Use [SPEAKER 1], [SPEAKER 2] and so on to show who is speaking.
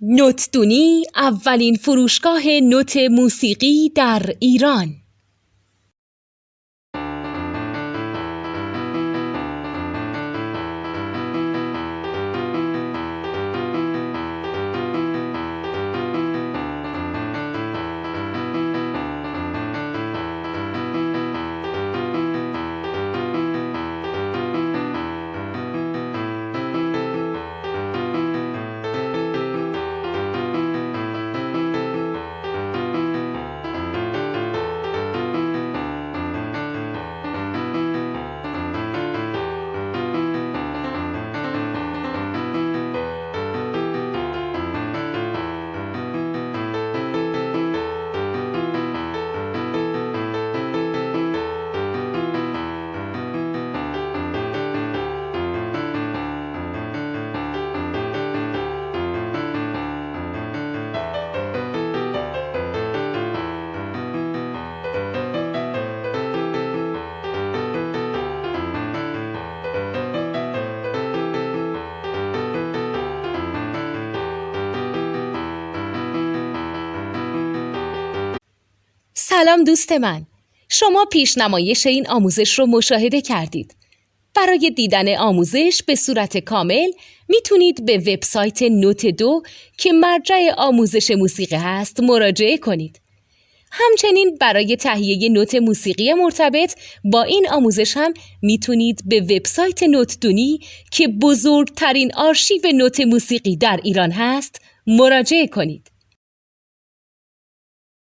[SPEAKER 1] نوتدونی اولین فروشگاه نوت موسیقی در ایران. سلام دوست من، شما پیشنمایش این آموزش رو مشاهده کردید. برای دیدن آموزش به صورت کامل میتونید به وبسایت نوت2 که مرجع آموزش موسیقی هست مراجعه کنید. همچنین برای تهیه نوت موسیقی مرتبط با این آموزش هم میتونید به وبسایت نوتدونی که بزرگترین آرشیو نوت موسیقی در ایران هست مراجعه کنید.